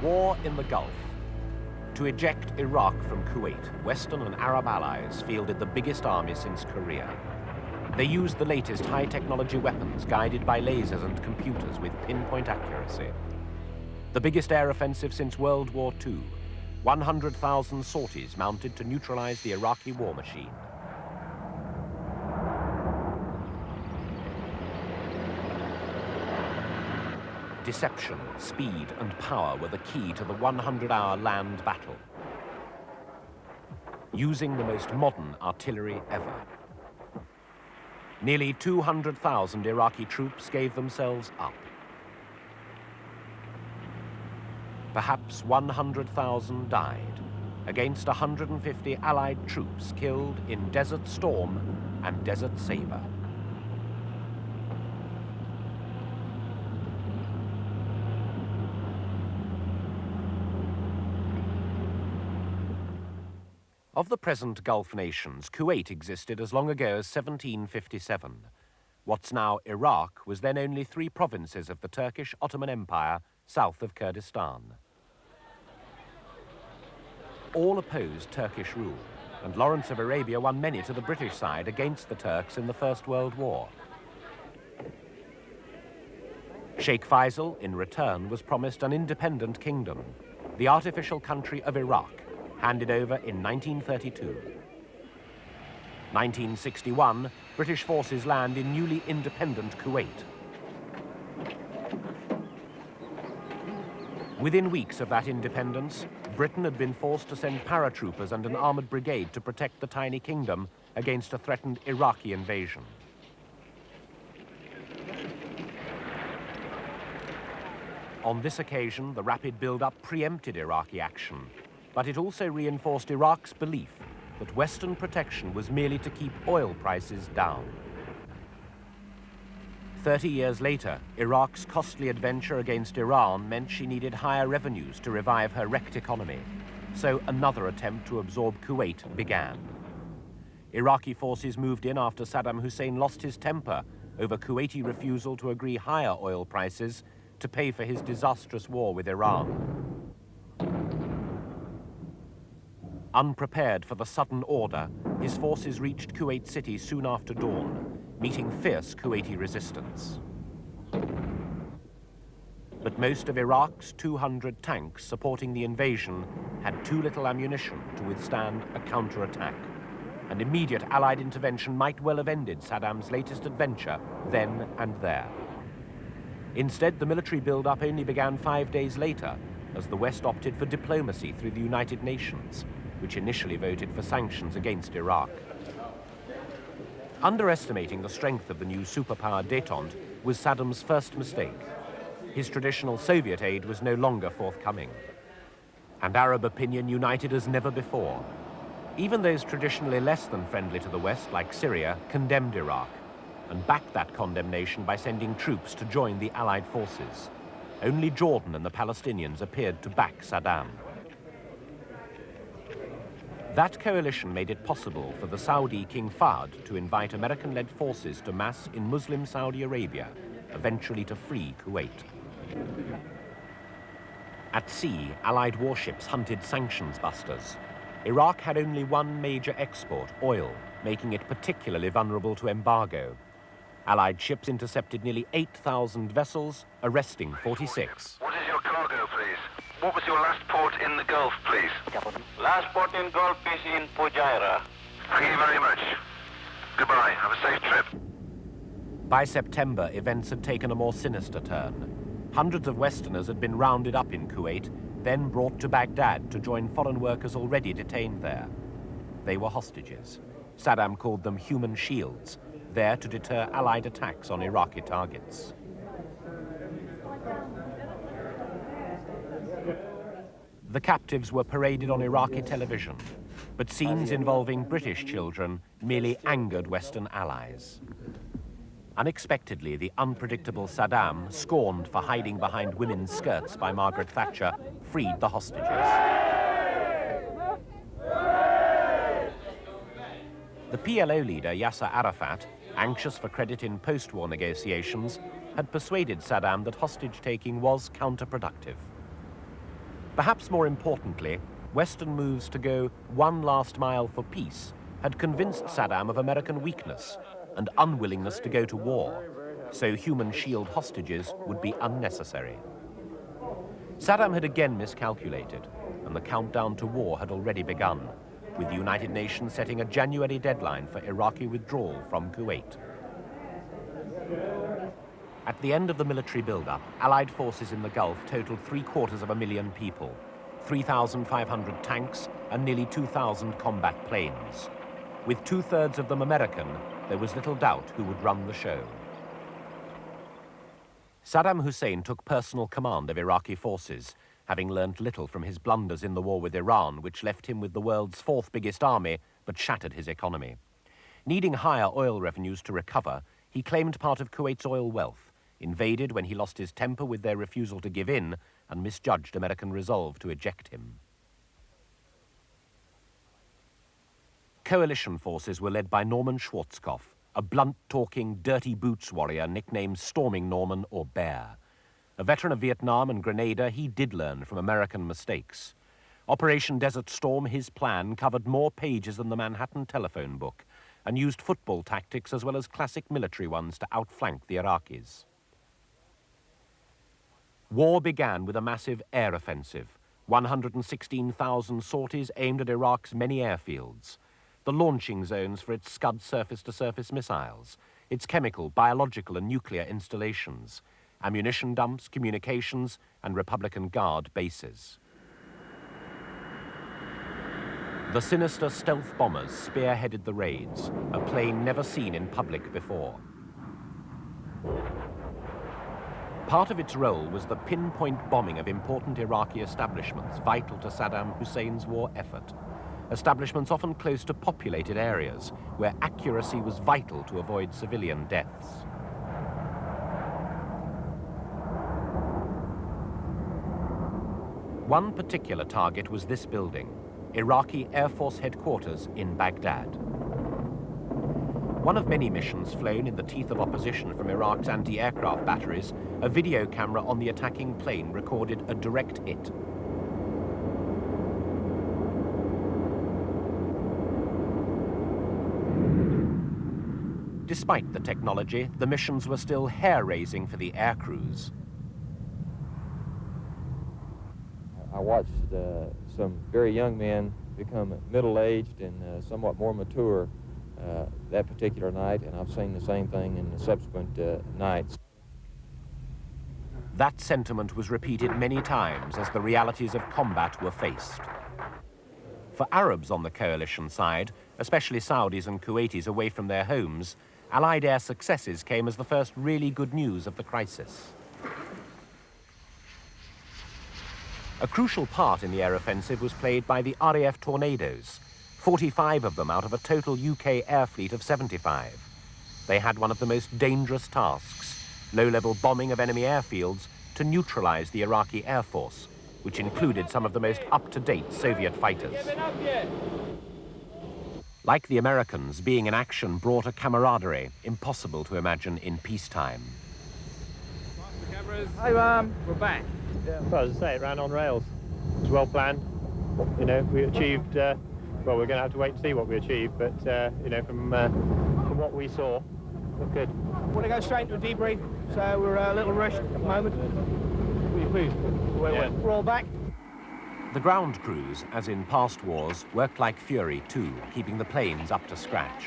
War in the Gulf. To eject Iraq from Kuwait, Western and Arab allies fielded the biggest army since Korea. They used the latest high-technology weapons guided by lasers and computers with pinpoint accuracy. The biggest air offensive since World War II, 100,000 sorties mounted to neutralize the Iraqi war machine. Deception, speed, and power were the key to the 100-hour land battle. Using the most modern artillery ever. Nearly 200,000 Iraqi troops gave themselves up. Perhaps 100,000 died against 150 Allied troops killed in Desert Storm and Desert Saber. Of the present Gulf nations, Kuwait existed as long ago as 1757. What's now Iraq was then only 3 provinces of the Turkish Ottoman Empire south of Kurdistan. All opposed Turkish rule, and Lawrence of Arabia won many to the British side against the Turks in the First World War. Sheikh Faisal, in return, was promised an independent kingdom, the artificial country of Iraq, handed over in 1932. 1961, British forces land in newly independent Kuwait. Within weeks of that independence, Britain had been forced to send paratroopers and an armored brigade to protect the tiny kingdom against a threatened Iraqi invasion. On this occasion, the rapid build-up preempted Iraqi action, but it also reinforced Iraq's belief that Western protection was merely to keep oil prices down. 30 years later, Iraq's costly adventure against Iran meant she needed higher revenues to revive her wrecked economy, so another attempt to absorb Kuwait began. Iraqi forces moved in after Saddam Hussein lost his temper over Kuwaiti refusal to agree higher oil prices to pay for his disastrous war with Iran. Unprepared for the sudden order, his forces reached Kuwait City soon after dawn, meeting fierce Kuwaiti resistance. But most of Iraq's 200 tanks supporting the invasion had too little ammunition to withstand a counterattack, and immediate Allied intervention might well have ended Saddam's latest adventure then and there. Instead, the military build-up only began 5 days later, as the West opted for diplomacy through the United Nations, which initially voted for sanctions against Iraq. Underestimating the strength of the new superpower détente was Saddam's first mistake. His traditional Soviet aid was no longer forthcoming. And Arab opinion united as never before. Even those traditionally less than friendly to the West, like Syria, condemned Iraq, and backed that condemnation by sending troops to join the Allied forces. Only Jordan and the Palestinians appeared to back Saddam. That coalition made it possible for the Saudi King Fahd to invite American-led forces to mass in Muslim Saudi Arabia, eventually to free Kuwait. At sea, Allied warships hunted sanctions busters. Iraq had only one major export, oil, making it particularly vulnerable to embargo. Allied ships intercepted nearly 8,000 vessels, arresting 46. What is your cargo, please? What was your last port in the Gulf, please? Last port in Gulf is in Fujairah. Thank you very much. Goodbye. Have a safe trip. By September, events had taken a more sinister turn. Hundreds of Westerners had been rounded up in Kuwait, then brought to Baghdad to join foreign workers already detained there. They were hostages. Saddam called them human shields, there to deter Allied attacks on Iraqi targets. The captives were paraded on Iraqi television, but scenes involving British children merely angered Western allies. Unexpectedly, the unpredictable Saddam, scorned for hiding behind women's skirts by Margaret Thatcher, freed the hostages. The PLO leader, Yasser Arafat, anxious for credit in post-war negotiations, had persuaded Saddam that hostage-taking was counterproductive. Perhaps more importantly, Western moves to go one last mile for peace had convinced Saddam of American weakness and unwillingness to go to war, so human shield hostages would be unnecessary. Saddam had again miscalculated, and the countdown to war had already begun, with the United Nations setting a January deadline for Iraqi withdrawal from Kuwait. At the end of the military build-up, Allied forces in the Gulf totaled 750,000 people, 3,500 tanks and nearly 2,000 combat planes. With two-thirds of them American, there was little doubt who would run the show. Saddam Hussein took personal command of Iraqi forces, having learnt little from his blunders in the war with Iran, which left him with the world's fourth biggest army, but shattered his economy. Needing higher oil revenues to recover, he claimed part of Kuwait's oil wealth, invaded when he lost his temper with their refusal to give in, and misjudged American resolve to eject him. Coalition forces were led by Norman Schwarzkopf, a blunt-talking, dirty boots warrior nicknamed Storming Norman or Bear. A veteran of Vietnam and Grenada, he did learn from American mistakes. Operation Desert Storm, his plan, covered more pages than the Manhattan telephone book and used football tactics as well as classic military ones to outflank the Iraqis. War began with a massive air offensive, 116,000 sorties aimed at Iraq's many airfields, the launching zones for its Scud surface-to-surface missiles, its chemical, biological and nuclear installations, ammunition dumps, communications and Republican Guard bases. The sinister stealth bombers spearheaded the raids, a plane never seen in public before. Part of its role was the pinpoint bombing of important Iraqi establishments vital to Saddam Hussein's war effort. Establishments often close to populated areas where accuracy was vital to avoid civilian deaths. One particular target was this building, Iraqi Air Force headquarters in Baghdad. One of many missions flown in the teeth of opposition from Iraq's anti-aircraft batteries, a video camera on the attacking plane recorded a direct hit. Despite the technology, the missions were still hair-raising for the air crews. I watched some very young men become middle-aged and somewhat more mature that particular night, and I've seen the same thing in the subsequent nights. That sentiment was repeated many times as the realities of combat were faced. For Arabs on the coalition side, especially Saudis and Kuwaitis away from their homes, Allied air successes came as the first really good news of the crisis. A crucial part in the air offensive was played by the RAF Tornadoes, 45 of them out of a total UK air fleet of 75. They had one of the most dangerous tasks, low-level bombing of enemy airfields to neutralize the Iraqi Air Force, which included some of the most up-to-date Soviet fighters. Like the Americans, being in action brought a camaraderie impossible to imagine in peacetime. Hi, we're back. Yeah. Well, as I say, it ran on rails. It was well planned. You know, we achieved, well, we're going to have to wait and see what we achieved, but, you know, from what we saw, looked good. We're going to go straight into a debrief, so we're a little rushed at the moment. We're all back. The ground crews, as in past wars, worked like fury too, keeping the planes up to scratch.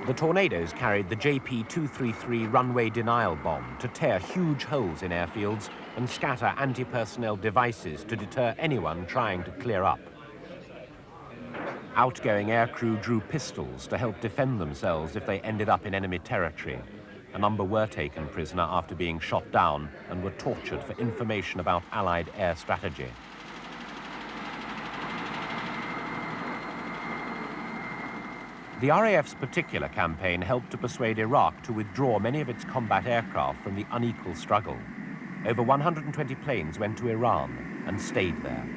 The Tornadoes carried the JP-233 runway denial bomb to tear huge holes in airfields and scatter anti-personnel devices to deter anyone trying to clear up. Outgoing aircrew drew pistols to help defend themselves if they ended up in enemy territory. A number were taken prisoner after being shot down and were tortured for information about Allied air strategy. The RAF's particular campaign helped to persuade Iraq to withdraw many of its combat aircraft from the unequal struggle. Over 120 planes went to Iran and stayed there.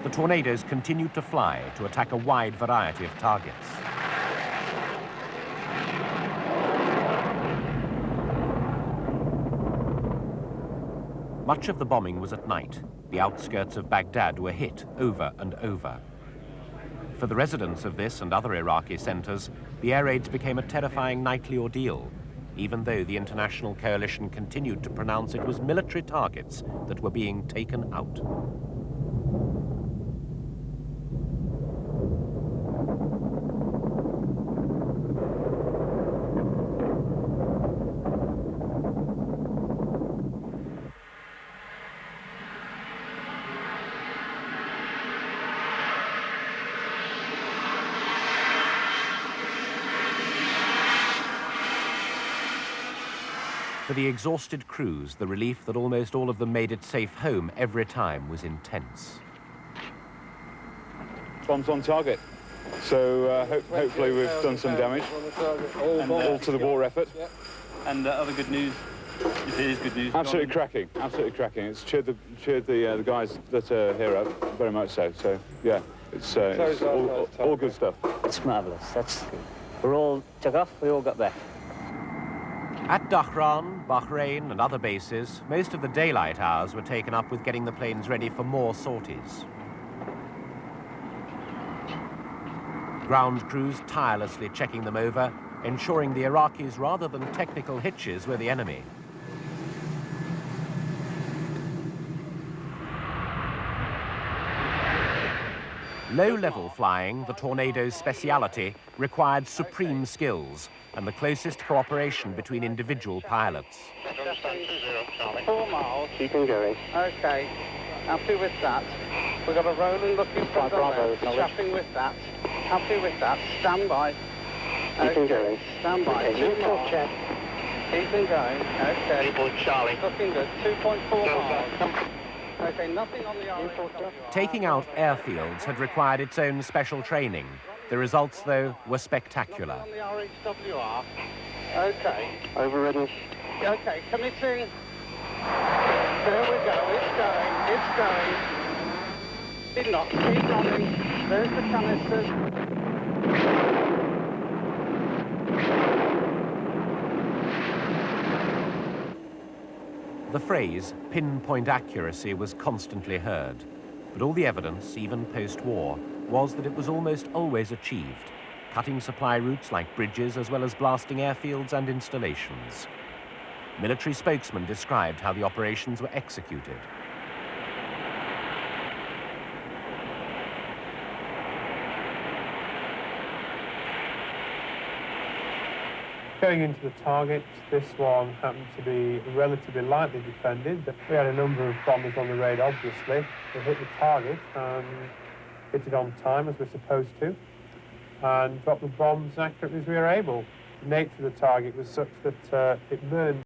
The Tornadoes continued to fly to attack a wide variety of targets. Much of the bombing was at night. The outskirts of Baghdad were hit over and over. For the residents of this and other Iraqi centers, the air raids became a terrifying nightly ordeal, even though the international coalition continued to pronounce it was military targets that were being taken out. For the exhausted crews, the relief that almost all of them made it safe home every time was intense. Bombs on target. So hopefully we've done some damage and all to the war effort. And other good news, if it is good news. Absolutely cracking, absolutely cracking. It's cheered the guys that are here up very much so. So yeah, it's all good stuff. It's marvellous. We're all took off, we all got back. At Dhahran, Bahrain and other bases, most of the daylight hours were taken up with getting the planes ready for more sorties. Ground crews tirelessly checking them over, ensuring the Iraqis rather than technical hitches were the enemy. Low-level flying, the Tornado's speciality, required supreme skills and the closest cooperation between individual pilots. 4 miles. Keeping going. Okay. Happy with that. We've got a rolling looking front on there. Chapping with that. Happy with that. Stand by. Keeping going. Stand by. Okay, 2 miles. Check. Keeping going. Okay. 2. Charlie. Looking good. 2.4 miles. Okay, nothing on the RHWR. Taking out airfields had required its own special training. The results, though, were spectacular. On the RHWR. Okay. Over ready. Okay, committing. There we go. It's going. It's going. Did not keep running. There's the canisters. The phrase pinpoint accuracy was constantly heard, but all the evidence, even post-war, was that it was almost always achieved, cutting supply routes like bridges as well as blasting airfields and installations. Military spokesmen described how the operations were executed. Going into the target, this one happened to be relatively lightly defended. We had a number of bombers on the raid, obviously. They hit the target and hit it on time, as we're supposed to, and dropped the bombs as accurately as we were able. The nature of the target was such that it burned